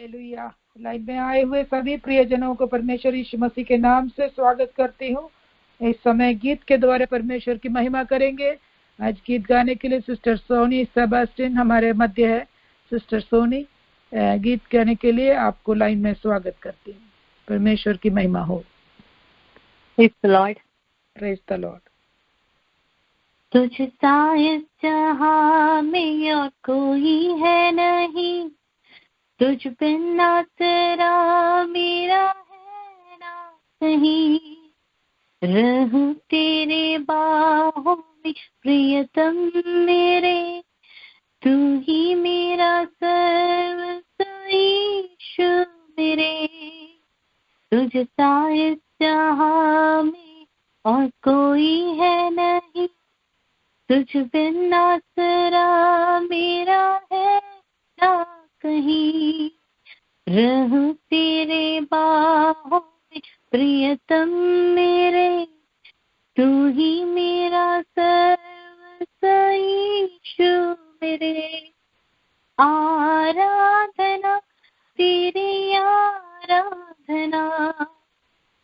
Hallelujah. Line में आए हुए सभी प्रियजनों को परमेश्वर यीशु मसीह के नाम से स्वागत करती हूँ। इस समय गीत के द्वारा परमेश्वर की महिमा करेंगे। आज गीत गाने के लिए सिस्टर सोनी सेबास्टिन हमारे मध्य है। सिस्टर सोनी, गीत गाने के लिए आपको लाइन में स्वागत करती हूँ। परमेश्वर की महिमा हो। Praise the Lord. Praise the Lord. तुझ सा इस जहां में और कोई है नहीं, तुझ बिन आसरा मेरा है ना कहीं। रहूं तेरे बाहों में प्रियतम मेरे, तू ही मेरा सर्वस्व यीशु मेरे। तुझ सा इस जहां में और कोई है नहीं, तुझ बिन आसरा मेरा है ना कहीं। रहूं तेरे बाहों में प्रियतम मेरे, तू ही मेरा सर्वस्व यीशु मेरे। आराधना तेरी आराधना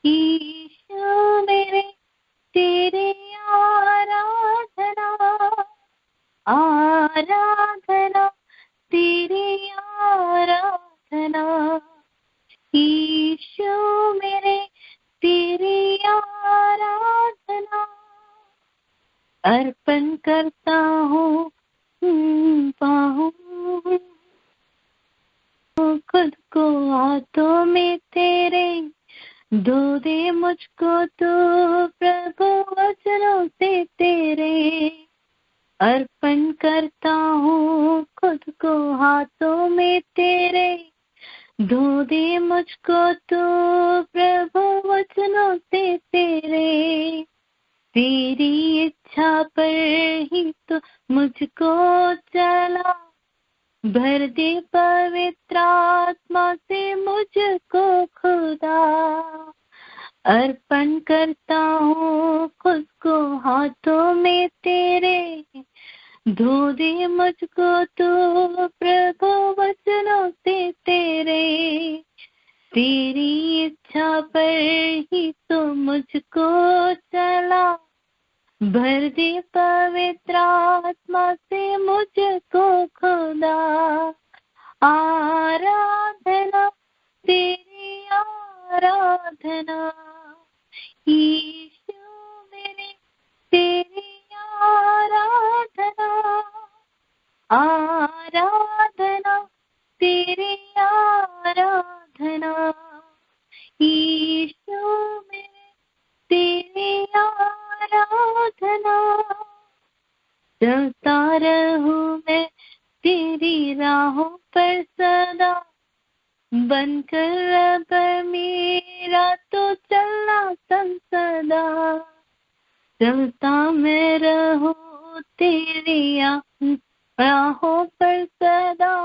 यीशु मेरे, तेरी आराधना। आराधना तेरी आराधना यीशु मेरे, तेरी आराधना। अर्पण करता हूँ बाहों खुद को हाथों में तेरे, धो दे मुझको तू प्रभु वचनों से तेरे। अर्पण करता हूँ खुद को हाथों में तेरे, धो दे मुझको तू प्रभु वचनों से तेरे। तेरी इच्छा पर ही तो मुझको चला, भर दे पवित्र आत्मा से मुझको खुदा। अर्पण करता हूँ खुद को हाथों में तेरे, धो दे मुझको तू प्रभु वचनों से तेरे। तेरी इच्छा पर ही तो मुझको चला, भर दे पवित्र आत्मा से मुझको खुदा। आराधना तेरी आराधना यीशु मेरे, तेरी आराधना। आराधना तेरी आराधना यीशु मेरे, तेरी आराधना। चलता रहूं मैं तेरी राहों पर सदा, बनकर रब मेरा तो चलना संग सदा। चलता मैं रहूं तेरी राहों पर सदा,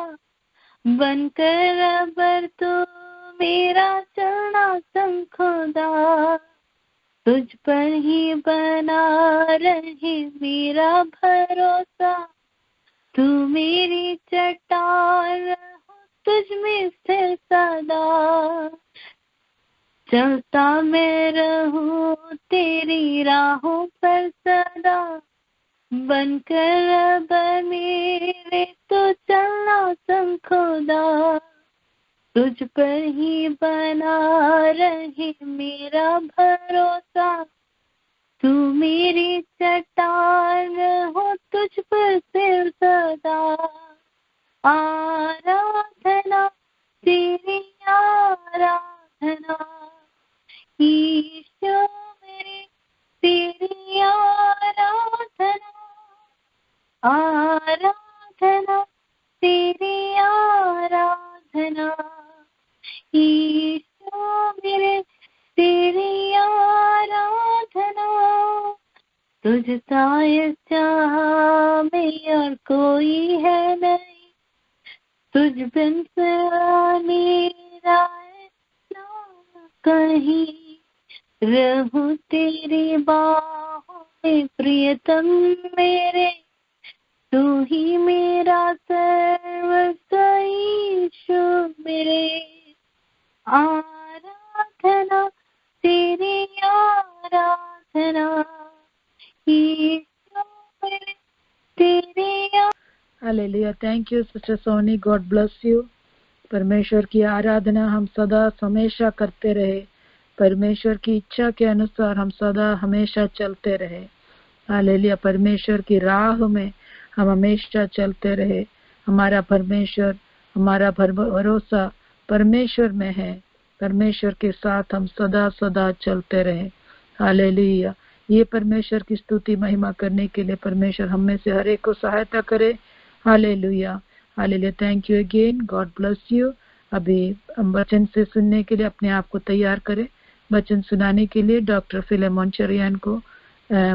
बनकर रब तो मेरा चलना संग खुदा। तुझ पर ही बना रहे मेरा भरोसा, तू मेरी चट्टान तुझ में स्थिर सदा। चलता मैं रहूं तेरी राहों पर सदा, बनकर रब मेरे तो चलना संग खुदा। तुझ पर ही बना रहे मेरा भरोसा, तू मेरी चट्टान हो तुझ पर सिर सदा। आराधना तेरी आराधना यीशु मेरे, तेरी आराधना। आराधना तेरी आराधना यीशु मेरे, तेरी आराधना। तुझ सा इस जहां में और कोई है नहीं, तुझ बिन मेरा ना कहीं। रहूं तेरी बाहों में प्रियतम मेरे, तू ही मेरा सर्वस्व यीशु मेरे, आराधना तेरी आराधना, यीशु मेरे तेरी हालेलुया। Thank you sister Soni, God bless you. परमेश्वर की आराधना हम सदा हमेशा करते रहे, परमेश्वर की इच्छा के अनुसार हम सदा हमेशा चलते रहे। हालेलुया। परमेश्वर की राह में हम हमेशा चलते रहे। हमारा परमेश्वर, हमारा भरोसा परमेश्वर में है। परमेश्वर के साथ हम सदा सदा चलते रहे। हालेलुया। ये परमेश्वर की स्तुति महिमा करने के लिए परमेश्वर हम में से हर एक को सहायता करे। Hallelujah, hallelujah. Thank you again, God bless you. अभी हम वचन से सुनने के लिए अपने आप को तैयार करें। वचन सुनाने के लिए डॉक्टर फिलेमोन चरियान को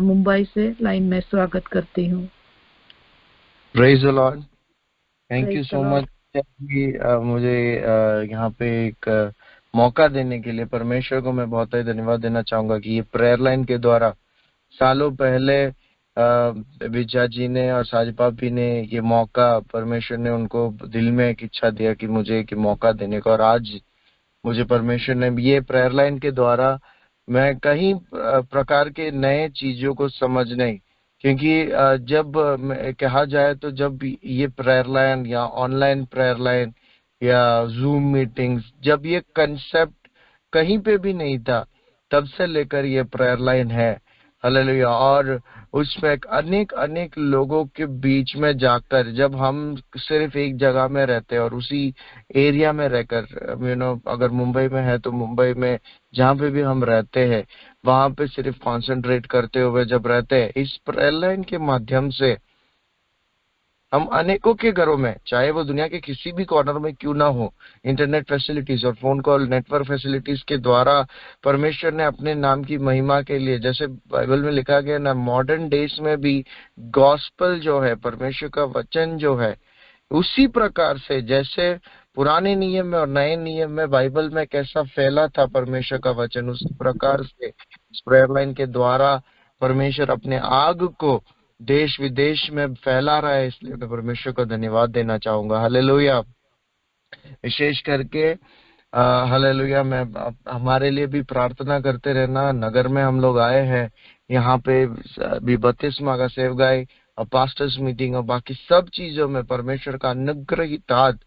मुंबई से लाइन में स्वागत करती हूँ। Praise the Lord. Thank you so much मुझे यहाँ पे एक मौका देने के लिए परमेश्वर को मैं बहुत ही धन्यवाद देना चाहूंगा कि ये प्रेयर लाइन के द्वारा सालों पहले विजय जी ने और साजपा भी ने ये मौका, परमेश्वर ने उनको दिल में एक इच्छा दिया कि मुझे एक मौका देने का, और आज मुझे परमेश्वर ने ये प्रेयर लाइन के द्वारा मैं कई प्रकार के नए चीजों को समझने, क्योंकि जब कहा जाए तो जब ये प्रेयर लाइन या ऑनलाइन प्रेयर लाइन या जूम मीटिंग्स, जब ये कंसेप्ट कहीं पे भी नहीं था, तब से लेकर ये प्रेयर लाइन है। हालेलुया। और उसमें अनेक अनेक लोगों के बीच में जाकर, जब हम सिर्फ एक जगह में रहते हैं और उसी एरिया में रहकर, अगर मुंबई में है तो मुंबई में जहाँ पे भी हम रहते हैं वहां पे सिर्फ कंसंट्रेट करते हुए जब रहते हैं, इस प्रेयर लाइन के माध्यम से हम अनेकों के घरों में, चाहे वो दुनिया के किसी भी कॉर्नर में क्यों ना हो, इंटरनेट फैसिलिटीज और फोन कॉल नेटवर्क फैसिलिटीज के द्वारा परमेश्वर ने अपने नाम की महिमा के लिए, जैसे बाइबल में लिखा गया ना, मॉडर्न डेज में भी गॉस्पल जो है, परमेश्वर का वचन जो है, उसी प्रकार से जैसे पुराने नियम में और नए नियम में बाइबल में कैसा फैला था परमेश्वर का वचन, उसी प्रकार से इस प्रेयर लाइन के द्वारा परमेश्वर अपने आग को देश विदेश में फैला रहा है। इसलिए मैं परमेश्वर को धन्यवाद देना चाहूंगा। हालेलुया। विशेष करके हालेलुया, मैं हमारे लिए भी प्रार्थना करते रहना। नगर में हम लोग आए हैं, यहाँ पे भी बपतिस्मा का सेवगाई और पास्टर्स मीटिंग और बाकी सब चीजों में परमेश्वर का अनुग्रहित हाथ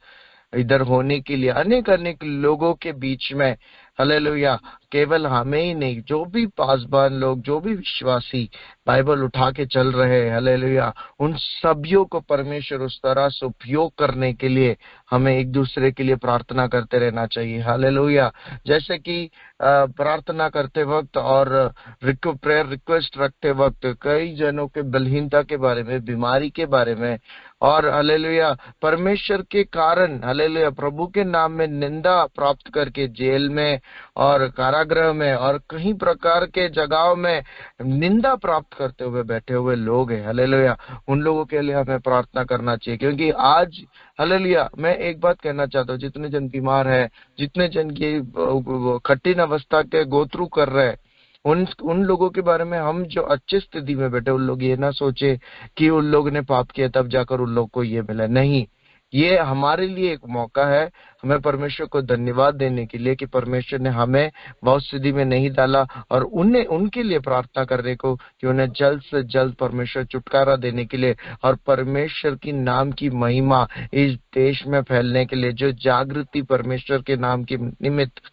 इधर होने के लिए अनेक अनेक लोगों के बीच में, हालेलुया, केवल हमें ही नहीं, जो भी पासबान लोग, जो भी विश्वासी बाइबल उठा के चल रहे हैं, हालेलुया, उन सभियों को परमेश्वर उस तरह से उपयोग करने के लिए हमें एक दूसरे के लिए प्रार्थना करते रहना चाहिए। हालेलुया। जैसे कि प्रार्थना करते वक्त और प्रेयर रिक्वेस्ट रखते वक्त कई जनों के बलहीनता के बारे में, बीमारी के बारे में, और हालेलुया परमेश्वर के कारण, हालेलुया, प्रभु के नाम में निंदा प्राप्त करके जेल में और कारागृह में और कई प्रकार के जगहों में निंदा प्राप्त करते हुए बैठे हुए लोग हैं। हालेलुया, उन लोगों के लिए हमें प्रार्थना करना चाहिए, क्योंकि आज हालेलुया मैं एक बात कहना चाहता हूँ, जितने जन बीमार है, जितने जन की कठिन अवस्था के गो थ्रू कर रहे हैं, उन लोगों के बारे में हम जो अच्छी स्थिति में बैठे, उन लोग ये ना सोचे कि उन लोग ने पाप किया तब जाकर उन लोग को ये मिला। नहीं, ये हमारे लिए एक मौका है हमें परमेश्वर को धन्यवाद देने के लिए कि परमेश्वर ने हमें बहुत स्थिति में नहीं डाला, और उनके लिए प्रार्थना करने को कि उन्हें जल्द से जल्द परमेश्वर छुटकारा देने के लिए और परमेश्वर की नाम की महिमा इस देश में फैलने के लिए, जो जागृति परमेश्वर के नाम के निमित्त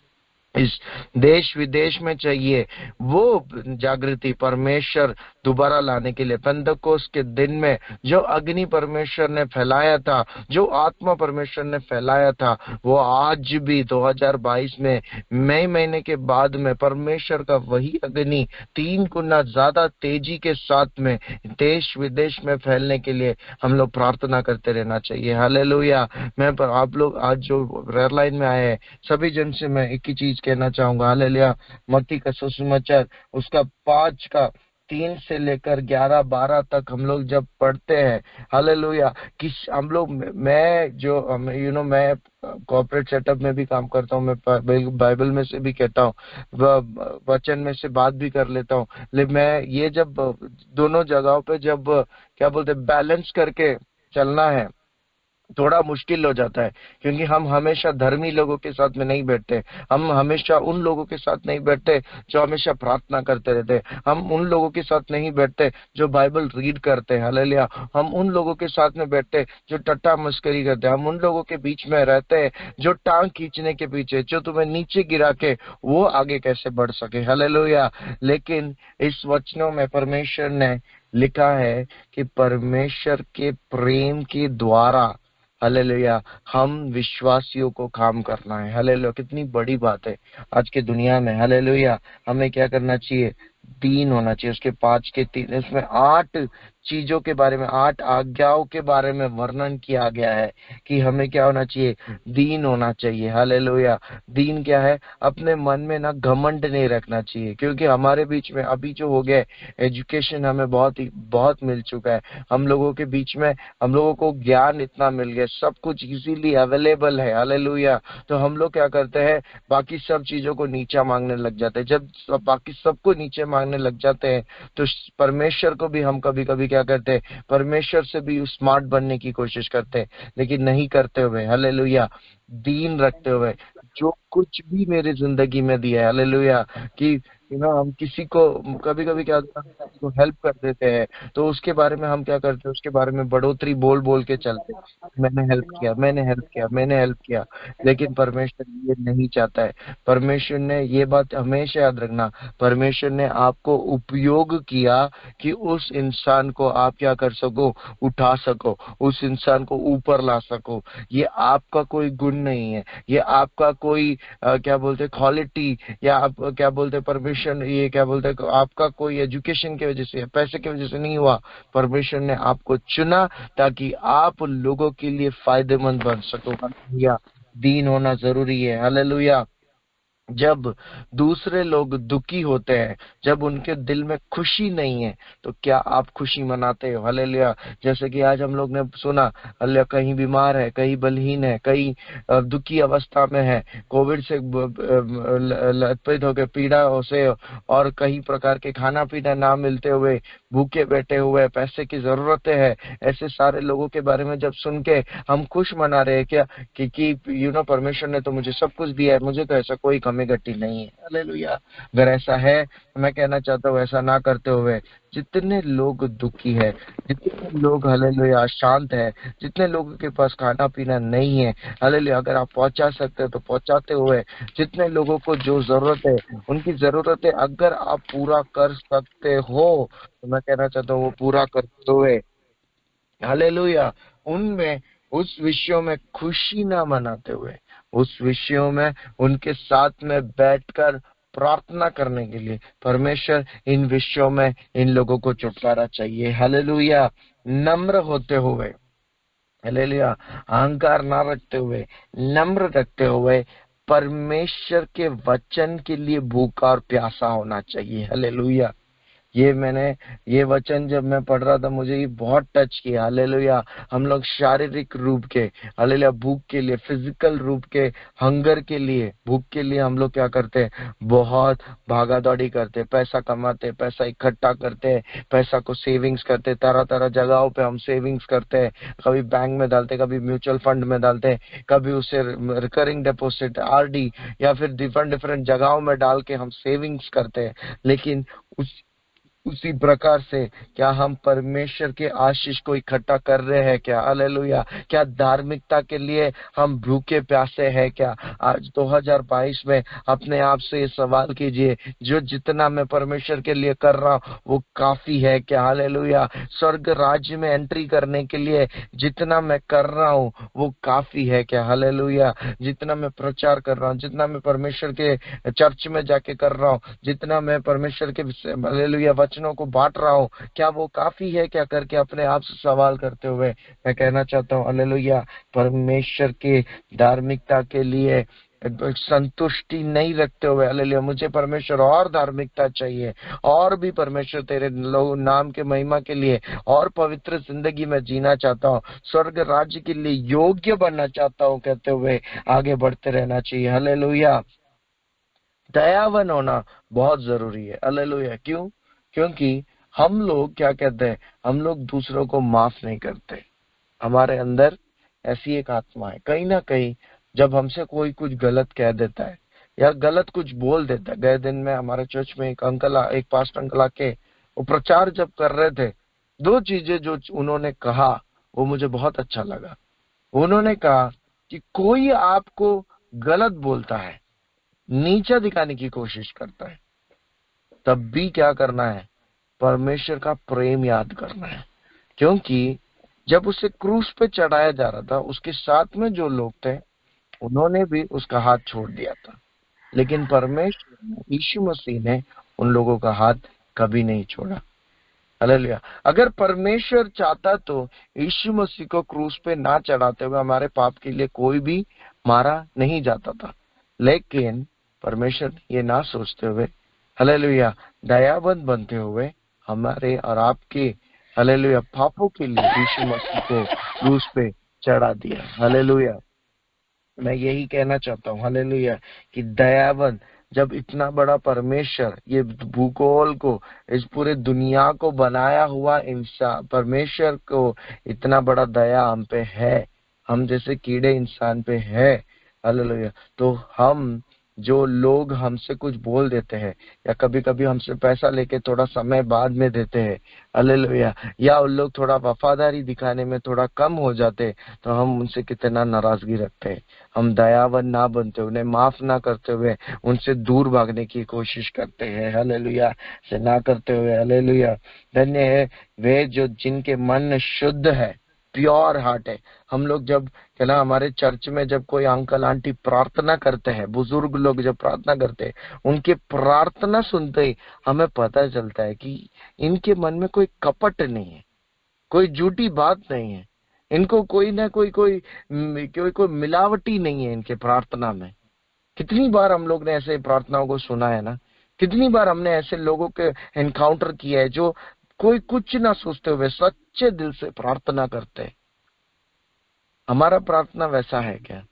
इस देश विदेश में चाहिए, वो जागृति परमेश्वर दोबारा लाने के लिए पेंतकोस्त के दिन में जो अग्नि परमेश्वर ने फैलाया था, जो आत्मा परमेश्वर ने फैलाया था, वो आज भी 2022 में मई महीने के बाद में परमेश्वर का वही अग्नि 3 गुना ज्यादा तेजी के साथ में देश विदेश में फैलने के लिए हम लोग प्रार्थना करते रहना चाहिए। हालेलुया। मैं आप लोग आज जो प्रेयर लाइन में आए हैं सभी जन से मैं एक ही चीज कहना चाहूंगा। हालेलुया। मत्ती का सुसमाचार उसका 5 का 3 से लेकर 11-12 तक हम लोग जब पढ़ते हैं, हालेलुया, किस हम लोग, मैं जो मैं कॉर्पोरेट सेटअप में भी काम करता हूँ, मैं बाइबल में से भी कहता हूँ, वचन में से बात भी कर लेता हूँ, लेकिन मैं ये जब दोनों जगहों पे जब क्या बोलते बैलेंस करके चलना है, थोड़ा मुश्किल हो जाता है, क्योंकि हम हमेशा धर्मी लोगों के साथ में नहीं बैठते। हम हमेशा उन लोगों के साथ नहीं बैठते जो हमेशा प्रार्थना करते रहते। हम उन लोगों के साथ नहीं बैठते जो बाइबल रीड करते हैं, हालेलुया। हम उन लोगों के साथ में बैठते जो टट्टा मस्करी करते हैं। हम उन लोगों के बीच में रहते हैं जो टांग खींचने के पीछे, जो तुम्हें नीचे गिरा के वो आगे कैसे बढ़ सके, हालेलुया। लेकिन इस वचनों में परमेश्वर ने लिखा है कि परमेश्वर के प्रेम के द्वारा, हालेलुया, हम विश्वासियों को काम करना है। हालेलुया, कितनी बड़ी बात है आज के दुनिया में। हालेलुया, हमें क्या करना चाहिए? दीन होना चाहिए। उसके 5 के 3, इसमें 8 चीजों के बारे में, 8 आज्ञाओं के बारे में वर्णन किया गया है कि हमें क्या होना चाहिए? दीन होना चाहिए। हालेलुया। दीन क्या है? अपने मन में ना घमंड नहीं रखना चाहिए, क्योंकि हमारे बीच में अभी जो हो गया, एजुकेशन हमें बहुत मिल चुका है। हम लोगों के बीच में हम लोगों को ज्ञान इतना मिल गया, सब कुछ इजीली अवेलेबल है। हालेलुया। तो हम लोग क्या करते हैं? बाकी सब चीजों को नीचा मांगने लग जाते हैं। जब बाकी सबको नीचे मांगने लग जाते हैं तो परमेश्वर को भी हम कभी कभी क्या करते हैं? परमेश्वर से भी स्मार्ट बनने की कोशिश करते हैं, लेकिन नहीं करते हुए, हालेलुया, दीन रखते हुए, जो कुछ भी मेरी जिंदगी में दिया है, हालेलुया, कि हम किसी को कभी कभी क्या होता है, किसी को हेल्प कर देते हैं तो उसके बारे में हम क्या करते हैं? उसके बारे में बढ़ोतरी बोल बोल के चलते हैं, मैंने हेल्प किया, मैंने हेल्प किया, मैंने हेल्प किया। लेकिन परमेश्वर ये नहीं चाहता है। परमेश्वर ने ये बात हमेशा याद रखना, परमेश्वर ने आपको उपयोग किया कि उस इंसान को आप क्या कर सको? उठा सको, उस इंसान को ऊपर ला सको। ये आपका कोई गुण नहीं है, ये आपका कोई क्या बोलते क्वालिटी, या आप क्या बोलते परमिशन, ये क्या बोलते आपका कोई एजुकेशन की वजह से, पैसे की वजह से नहीं हुआ। परमेश्वर ने आपको चुना ताकि आप लोगों के लिए फायदेमंद बन सको। हालेलुया। दीन होना जरूरी है। हालेलुया। जब दूसरे लोग दुखी होते हैं, जब उनके दिल में खुशी नहीं है, तो क्या आप खुशी मनाते हो? हालेलुया। जैसे कि आज हम लोग ने सुना, हालेलुया, कहीं बीमार है, कहीं बलहीन है, कहीं दुखी अवस्था में है, कोविड से लथपथ होकर पीड़ा से, और कई प्रकार के खाना पीना ना मिलते हुए भूखे बैठे हुए, पैसे की जरूरतें है। ऐसे सारे लोगों के बारे में जब सुन के हम खुश मना रहे हैं क्या कि परमेश्वर ने तो मुझे सब कुछ दिया है, मुझे तो ऐसा कोई कमी घटी नहीं है। हालेलुया। अगर ऐसा है तो मैं कहना चाहता हूँ, ऐसा ना करते हुए जितने लोग दुखी है, जितने लोग हालेलुया शांत है, जितने लोगों के पास खाना पीना नहीं है, हालेलुया, अगर आप पहुंचा सकते हो तो पहुंचाते हुए, जितने लोगों को जो जरूरत है उनकी जरूरतें अगर आप पूरा कर सकते हो तो मैं कहना चाहता हूँ वो पूरा करते हुए, हालेलुया, उनमें उस विषयों में खुशी ना मनाते हुए, उस विषयों में उनके साथ में बैठकर प्रार्थना करने के लिए, परमेश्वर इन विषयों में इन लोगों को छुटकारा चाहिए। हालेलुया। नम्र होते हुए, हालेलुया, अहंकार ना रखते हुए, नम्र रखते हुए, परमेश्वर के वचन के लिए भूखा और प्यासा होना चाहिए। हालेलुया। ये वचन जब मैं पढ़ रहा था मुझे ये बहुत टच किया। हालेलुया। हम लोग शारीरिक रूप के, हालेलुया, भूख के लिए, फिजिकल रूप के हंगर के लिए, भूख के लिए हम लोग क्या करते हैं? बहुत भागा दौड़ी करते, पैसा कमाते, पैसा इकट्ठा करते, पैसा को सेविंग्स करते, तरह तरह जगहों पे हम सेविंग्स करते हैं। कभी बैंक में डालते, कभी म्यूचुअल फंड में डालते, कभी उसे रिकरिंग डिपॉजिट, आरडी, या फिर डिफरेंट डिफरेंट जगहों में डाल के हम सेविंग्स करते हैं। लेकिन उसी प्रकार से क्या हम परमेश्वर के आशीष को इकट्ठा कर रहे हैं क्या? हालेलुया। क्या धार्मिकता के लिए हम भूखे प्यासे हैं क्या? आज 2022 में अपने आप से ये सवाल कीजिए, जो जितना मैं परमेश्वर के लिए कर रहा हूँ वो काफी है क्या? हालेलुया। स्वर्ग राज्य में एंट्री करने के लिए जितना मैं कर रहा हूँ वो काफी है क्या? हालेलुया। जितना मैं प्रचार कर रहा हूँ, जितना मैं परमेश्वर के चर्च में जाके कर रहा हूँ, जितना मैं परमेश्वर के हालेलुया वचनों को बांट रहा हूँ, क्या वो काफी है क्या? करके अपने आप से सवाल करते हुए मैं कहना चाहता हूँ, हालेलुया, परमेश्वर के धार्मिकता के लिए संतुष्टि नहीं रखते हुए, हालेलुया, मुझे परमेश्वर और धार्मिकता चाहिए, और भी परमेश्वर तेरे नाम के महिमा के लिए और पवित्र जिंदगी में जीना चाहता हूँ, स्वर्ग राज्य के लिए योग्य बनना चाहता हूँ कहते हुए आगे बढ़ते रहना चाहिए। हालेलुया। दयावान होना बहुत जरूरी है। हालेलुया। क्यों? क्योंकि हम लोग क्या कहते हैं? हम लोग दूसरों को माफ नहीं करते। हमारे अंदर ऐसी एक आत्मा है। कहीं ना कहीं जब हमसे कोई कुछ गलत कह देता है या गलत कुछ बोल देता है, गए दिन में हमारे चर्च में एक पास्टर अंकल आके वो प्रचार जब कर रहे थे, 2 चीजें जो उन्होंने कहा वो मुझे बहुत अच्छा लगा। उन्होंने कहा कि कोई आपको गलत बोलता है, नीचा दिखाने की कोशिश करता है, तब भी क्या करना है, परमेश्वर का प्रेम याद करना है। क्योंकि जब उसे क्रूस पे चढ़ाया जा रहा था, उसके साथ में जो लोग थे उन्होंने भी उसका हाथ छोड़ दिया था, लेकिन परमेश्वर यीशु मसीह ने उन लोगों का हाथ कभी नहीं छोड़ा। हालेलुया। अगर परमेश्वर चाहता तो यीशु मसीह को क्रूस पे ना चढ़ाते हुए हमारे पाप के लिए कोई भी मारा नहीं जाता था, लेकिन परमेश्वर ये ना सोचते हुए, हालेलुया, दयाबंद बनते हुए हमारे और आपके, हालेलुया, पापों के लिए यीशु मसीह को क्रूस पे चढ़ा दिया। हालेलुया। मैं यही कहना चाहता हूँ, हालेलुया, कि दयाबंद, जब इतना बड़ा परमेश्वर ये भूगोल को, इस पूरे दुनिया को बनाया हुआ इंसान, परमेश्वर को इतना बड़ा दया हम पे है, हम जैसे कीड़े इंसान पे है, हालेलुया, तो हम जो लोग हमसे कुछ बोल देते हैं या कभी कभी हमसे पैसा लेके थोड़ा समय बाद में देते हैं, हालेलुया, या उन लोग थोड़ा वफादारी दिखाने में थोड़ा कम हो जाते, तो हम उनसे कितना नाराजगी रखते हैं। हम दयावान ना बनते, उन्हें माफ ना करते हुए उनसे दूर भागने की कोशिश करते हैं, हालेलुया, से ना करते हुए, हालेलुया। धन्य है वे जो जिनके मन शुद्ध है, प्योर हार्ट है। हम लोग जब है ना, हमारे चर्च में जब कोई अंकल आंटी प्रार्थना करते हैं, बुजुर्ग लोग जब प्रार्थना करते हैं, उनके प्रार्थना सुनते ही हमें पता चलता है कि इनके मन में कोई कपट नहीं है, कोई झूठी बात नहीं है, इनको कोई ना कोई मिलावटी नहीं है इनके प्रार्थना में। कितनी बार हम लोग ने ऐसे प्रार्थनाओं को सुना है ना, कितनी बार हमने ऐसे लोगों के एनकाउंटर किया है जो कोई कुछ ना सोचते हुए सच्चे दिल से प्रार्थना करते हैं। हमारा प्रार्थना वैसा है क्या?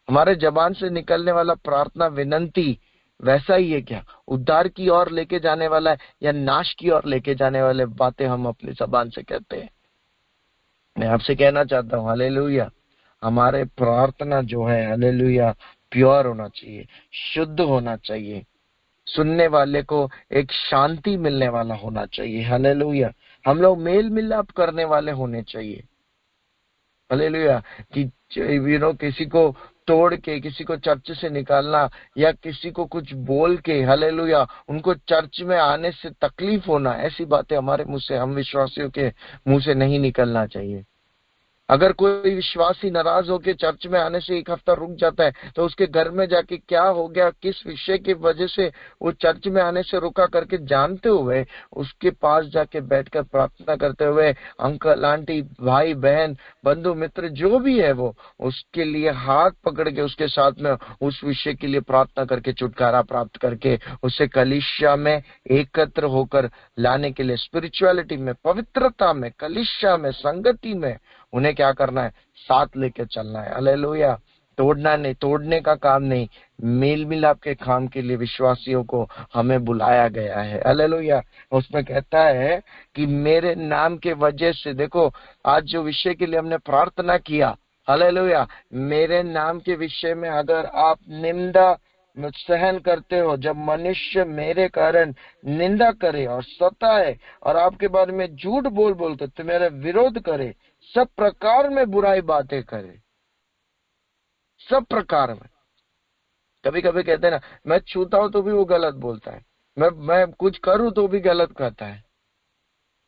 हमारे जबान से निकलने वाला प्रार्थना विनंती वैसा ही है क्या? उद्धार की ओर लेके जाने वाला है या नाश की ओर लेके जाने वाले बातें हम अपनी जबान से कहते हैं? मैं आपसे कहना चाहता हूँ, हालेलुया, हमारे प्रार्थना जो है, हालेलुया, प्योर होना चाहिए, शुद्ध होना चाहिए, सुनने वाले को एक शांति मिलने वाला होना चाहिए। हालेलुया। हम लोग मेल मिलाप करने वाले होने चाहिए। हालेलुया। कि किसी को तोड़ के किसी को चर्च से निकालना या किसी को कुछ बोल के, हालेलुया, उनको चर्च में आने से तकलीफ होना, ऐसी बातें हमारे मुंह से, हम विश्वासियों के मुंह से नहीं निकलना चाहिए। अगर कोई विश्वासी नाराज होकर चर्च में आने से 1 हफ्ता रुक जाता है, तो उसके घर में जाके क्या हो गया, किस विषय की वजह से वो चर्च में आने से रुका करके जानते हुए उसके पास जाके बैठकर प्रार्थना करते हुए, अंकल आंटी, भाई बहन, बंधु मित्र जो भी है, वो उसके लिए हाथ पकड़ के उसके साथ में उस विषय के लिए प्रार्थना करके छुटकारा प्राप्त करके उसे कलीसिया में एकत्र होकर लाने के लिए, स्पिरिचुअलिटी में, पवित्रता में, कलीसिया में, संगति में उन्हें क्या करना है, साथ लेके चलना है। हालेलुया। तोड़ना नहीं, तोड़ने का काम नहीं, मेल मिलाप के काम के लिए विश्वासियों को हमें बुलाया गया है। हालेलुया। उसमें कहता है कि मेरे नाम के वजह से, देखो आज जो विषय के लिए हमने प्रार्थना किया, हालेलुया, मेरे नाम के विषय में अगर आप निंदा सहन करते हो, जब मनुष्य मेरे कारण निंदा करे और सताए और आपके बारे में झूठ बोल बोल कर तुम्हारे विरोध करे, सब प्रकार में बुराई बातें करे, सब प्रकार में। कभी कभी कहते हैं ना, मैं छूता हूं तो भी वो गलत बोलता है, मैं कुछ करूं तो भी गलत कहता है।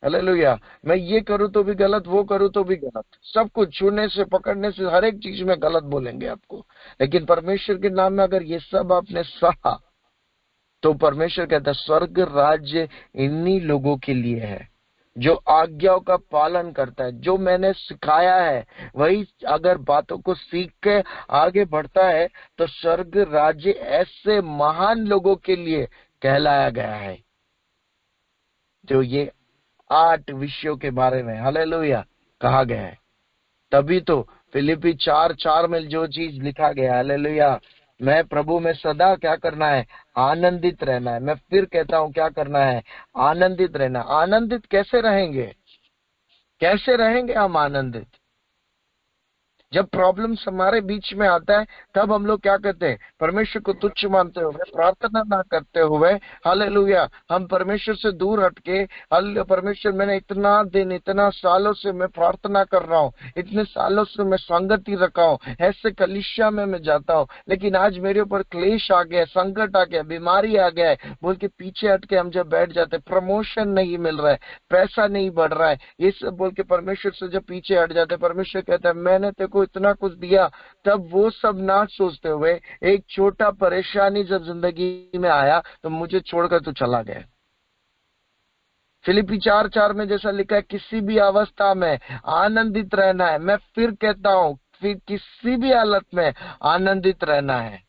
हालेलुया। मैं ये करूं तो भी गलत, वो करूं तो भी गलत, सब कुछ छूने से पकड़ने से हर एक चीज में गलत बोलेंगे आपको। लेकिन परमेश्वर के नाम में अगर ये सब आपने सहा, तो परमेश्वर कहता है स्वर्ग राज्य इन्हीं लोगों के लिए है जो आज्ञाओं का पालन करता है। जो मैंने सिखाया है वही अगर बातों को सीख के आगे बढ़ता है, तो स्वर्ग राज्य ऐसे महान लोगों के लिए कहलाया गया है। जो ये 8 विषयों के बारे में, हालेलुया, कहा गया है। तभी तो फिलिपी 4:4 में जो चीज लिखा गया, हालेलुया, मैं प्रभु में सदा क्या करना है, आनंदित रहना है। मैं फिर कहता हूं, क्या करना है, आनंदित रहना। आनंदित कैसे रहेंगे, कैसे रहेंगे हम आनंदित? जब प्रॉब्लम्स हमारे बीच में आता है तब हम लोग क्या करते हैं, परमेश्वर को तुच्छ मानते हुए, प्रार्थना ना करते हुए, हालेलुया, हम परमेश्वर से दूर हटके, हालेलुया, परमेश्वर मैंने इतना दिन, इतना सालों से मैं प्रार्थना कर रहा हूँ, इतने सालों से मैं संगति रखा हूँ, ऐसे कलीसिया में मैं जाता हूँ, लेकिन आज मेरे ऊपर क्लेश आ गया, संकट आ गया, बीमारी आ गया है बोल के पीछे हटके हम जब बैठ जाते, प्रमोशन नहीं मिल रहा है, पैसा नहीं बढ़ रहा है, ये सब बोल के परमेश्वर से जब पीछे हट जाते, परमेश्वर कहता है मैंने तेरे को इतना कुछ दिया, तब वो सब ना सोचते हुए एक छोटा परेशानी जब जिंदगी में आया तो मुझे छोड़कर तू चला गया। फिलिपी 4:4 में जैसा लिखा है, किसी भी अवस्था में आनंदित रहना है। मैं फिर कहता हूं, फिर किसी भी हालत में आनंदित रहना है।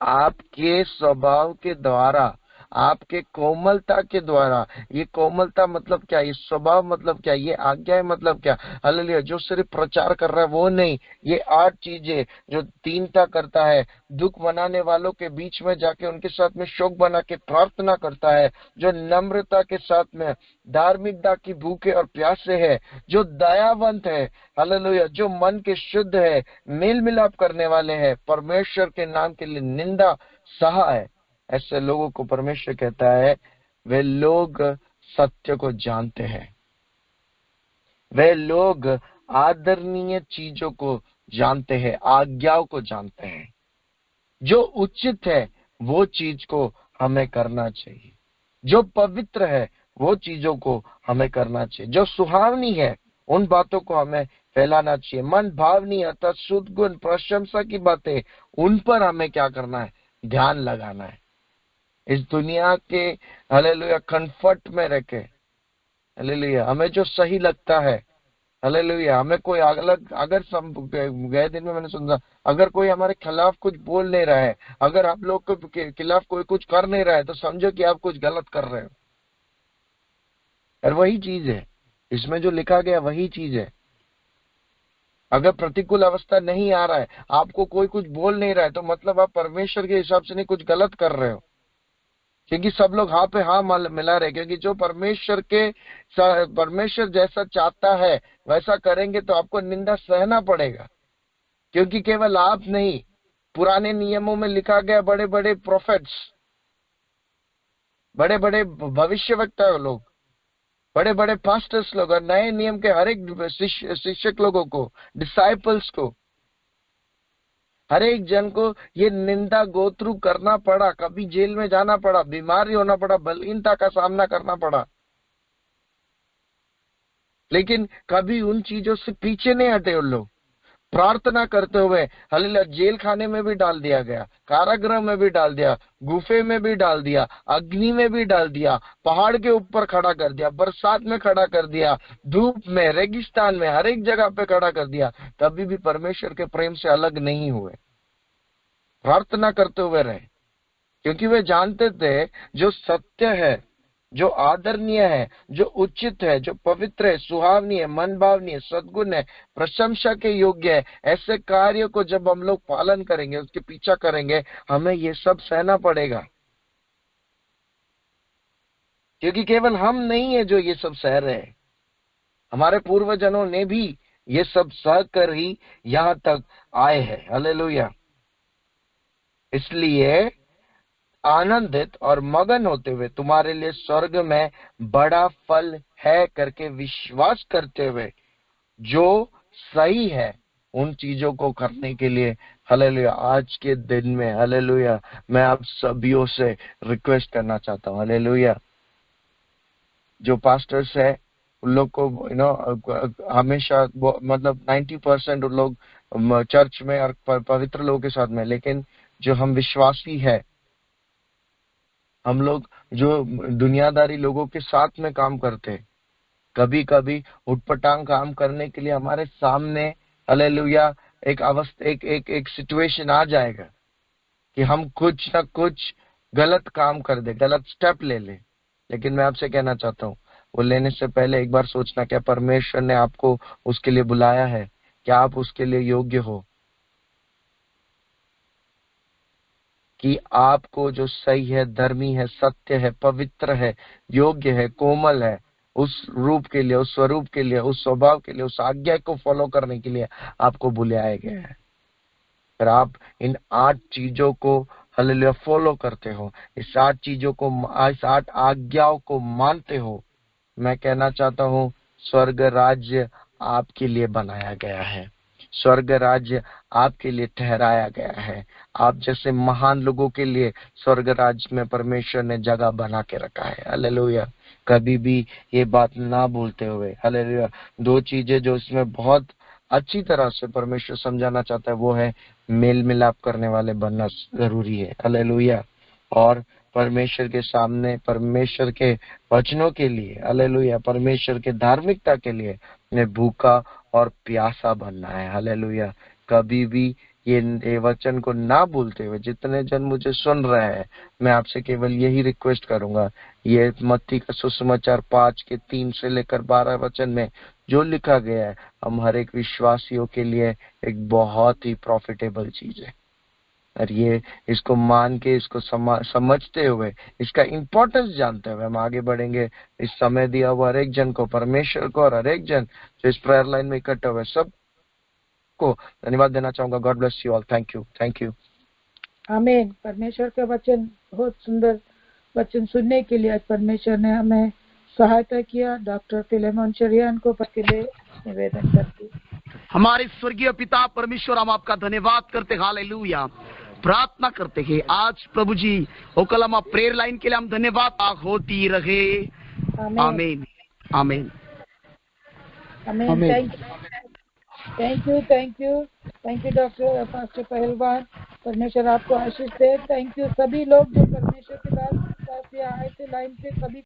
आपके स्वभाव के द्वारा, आपके कोमलता के द्वारा, ये कोमलता मतलब क्या, ये स्वभाव मतलब क्या, ये आज्ञा मतलब क्या, हालेलुया, जो सिर्फ प्रचार कर रहा है वो नहीं, ये 8 चीजें जो दीनता करता है, दुख मनाने वालों के बीच में जाके उनके साथ में शोक बना के प्रार्थना करता है, जो नम्रता के साथ में धार्मिकता की भूखे और प्यासे है, जो दयावंत है, हालेलुया, जो मन के शुद्ध है, मेल मिलाप करने वाले हैं, परमेश्वर के नाम के लिए निंदा सहा है, ऐसे लोगों को परमेश्वर कहता है वे लोग सत्य को जानते हैं, वे लोग आदरणीय चीजों को जानते हैं, आज्ञाओं को जानते हैं, जो उचित है वो चीज को हमें करना चाहिए, जो पवित्र है वो चीजों को हमें करना चाहिए, जो सुहावनी है उन बातों को हमें फैलाना चाहिए, मन भावनी अर्थात शुद्ध गुण प्रशंसा की बातें, उन पर हमें क्या करना है, ध्यान लगाना है। इस दुनिया के हालेलुया कंफर्ट में रखे, हालेलुया, हमें जो सही लगता है, हालेलुया, हमें कोई अलग, अगर गए दिन में मैंने सुना, अगर कोई हमारे खिलाफ कुछ बोल नहीं रहा है, अगर आप लोग के खिलाफ कोई कुछ कर नहीं रहा है, तो समझो कि आप कुछ गलत कर रहे हो। और वही चीज है इसमें जो लिखा गया, वही चीज है। अगर प्रतिकूल अवस्था नहीं आ रहा है, आपको कोई कुछ बोल नहीं रहा है, तो मतलब आप परमेश्वर के हिसाब से नहीं, कुछ गलत कर रहे हो, क्योंकि सब लोग हाँ पे हाँ मिला रहे, क्योंकि जो परमेश्वर जैसा चाहता है वैसा करेंगे तो आपको निंदा सहना पड़ेगा, क्योंकि केवल आप नहीं, पुराने नियमों में लिखा गया बड़े बड़े प्रोफेट्स, बड़े बड़े भविष्यवक्ता लोग, बड़े बड़े पास्टर्स लोग, और नए नियम के हर एक शिक्षक लोगों को, डिसाइपल्स को, हर एक जन को ये निंदा गोथ्रू करना पड़ा, कभी जेल में जाना पड़ा, बीमारी होना पड़ा, बलहीनता का सामना करना पड़ा, लेकिन कभी उन चीजों से पीछे नहीं हटे उन लोग, प्रार्थना करते हुए, हालेलुया, जेल खाने में भी डाल दिया गया, कारागृह में भी डाल दिया, गुफे में भी डाल दिया, अग्नि में भी डाल दिया, पहाड़ के ऊपर खड़ा कर दिया, बरसात में खड़ा कर दिया, धूप में, रेगिस्तान में, हर एक जगह पे खड़ा कर दिया, तभी भी परमेश्वर के प्रेम से अलग नहीं हुए, प्रार्थना करते हुए रहे, क्योंकि वे जानते थे जो सत्य है, जो आदरणीय है, जो उचित है, जो पवित्र है, सुहावनी है, मन भावनी है, सद्गुण है, प्रशंसा के योग्य है, ऐसे कार्यों को जब हम लोग पालन करेंगे, उसके पीछा करेंगे, हमें ये सब सहना पड़ेगा, क्योंकि केवल हम नहीं है जो ये सब सह रहे हैं, हमारे पूर्वजनों ने भी ये सब सह कर ही यहाँ तक आए हैं। हालेलुया। इसलिए आनंदित और मगन होते हुए तुम्हारे लिए स्वर्ग में बड़ा फल है करके विश्वास करते हुए जो सही है उन चीजों को करने के लिए, हालेलुया, आज के दिन में, हालेलुया, मैं आप सभी से रिक्वेस्ट करना चाहता हूँ, हालेलुया, जो पास्टर्स है उन लोग को हमेशा मतलब 90% उन लोग चर्च में और पवित्र लोगों के साथ में, लेकिन जो हम विश्वासी है, हम लोग जो दुनियादारी लोगों के साथ में काम करते हैं, कभी कभी उटपटांग काम करने के लिए हमारे सामने, हालेलुया, एक अवस्था, एक सिचुएशन आ जाएगा कि हम कुछ ना कुछ गलत काम कर दे, गलत स्टेप ले ले, लेकिन मैं आपसे कहना चाहता हूँ, वो लेने से पहले एक बार सोचना, क्या परमेश्वर ने आपको उसके लिए बुलाया है, क्या आप उसके लिए योग्य हो, कि आपको जो सही है, धर्मी है, सत्य है, पवित्र है, योग्य है, कोमल है, उस रूप के लिए, उस स्वरूप के लिए, उस स्वभाव के लिए, उस आज्ञा को फॉलो करने के लिए आपको बुलाया गया है। अगर आप इन 8 चीजों को हालेलुया फॉलो करते हो, इस 8 चीजों को, इस 8 आज्ञाओं को मानते हो, मैं कहना चाहता हूँ स्वर्ग राज्य आपके लिए बनाया गया है, स्वर्ग राज्य आपके लिए ठहराया गया है। आप जैसे महान लोगों के लिए स्वर्ग राज्य में परमेश्वर ने जगह बना के रखा है। हालेलुया। कभी भी ये बात ना भूलते हुए, हालेलुया, 2 चीजें जो इसमें बहुत अच्छी तरह से परमेश्वर समझाना चाहता है वो है मेल मिलाप करने वाले बनना जरूरी है। हालेलुया। और परमेश्वर के सामने, परमेश्वर के वचनों के लिए, हालेलुया, परमेश्वर के धार्मिकता के लिए ने भूखा और प्यासा बनना है। हालेलुया। कभी भी ये वचन को ना भूलते हुए, जितने जन मुझे सुन रहे हैं, मैं आपसे केवल यही रिक्वेस्ट करूंगा, ये मत्ती का सुसमाचार 5 के 3 से लेकर 12 वचन में जो लिखा गया है, हम हर एक विश्वासियों के लिए एक बहुत ही प्रॉफिटेबल चीज है। और ये इसको मान के, इसको समझते हुए, इसका इम्पोर्टेंस जानते हुए हम आगे बढ़ेंगे। इस समय दिया हुआ हर एक जन को, परमेश्वर को, और हर एक जन जो इस प्रेयर लाइन में इकट्ठे हुए सबको धन्यवाद देना चाहूंगा। God bless you all. Thank you, thank you. आमीन। परमेश्वर का वचन, बहुत सुंदर वचन सुनने के लिए आज परमेश्वर ने हमें सहायता किया। डॉक्टर फिलेमोन चरियान को पद के लिए निवेदन करती। हमारे स्वर्गीय पिता परमेश्वर, हम आपका धन्यवाद करते, हालेलुया। प्रार्थना करते हैं आज प्रभु जी ओकलामा प्रेयर लाइन के लिए हम धन्यवाद होती रहे। आमीन, आमीन, आमीन। थैंक यू डॉक्टर पास्टर पहलवान। परमेश्वर आपको आशीष दे। थैंक यू सभी लोग जो परमेश्वर के पास आए थे लाइन पे, सभी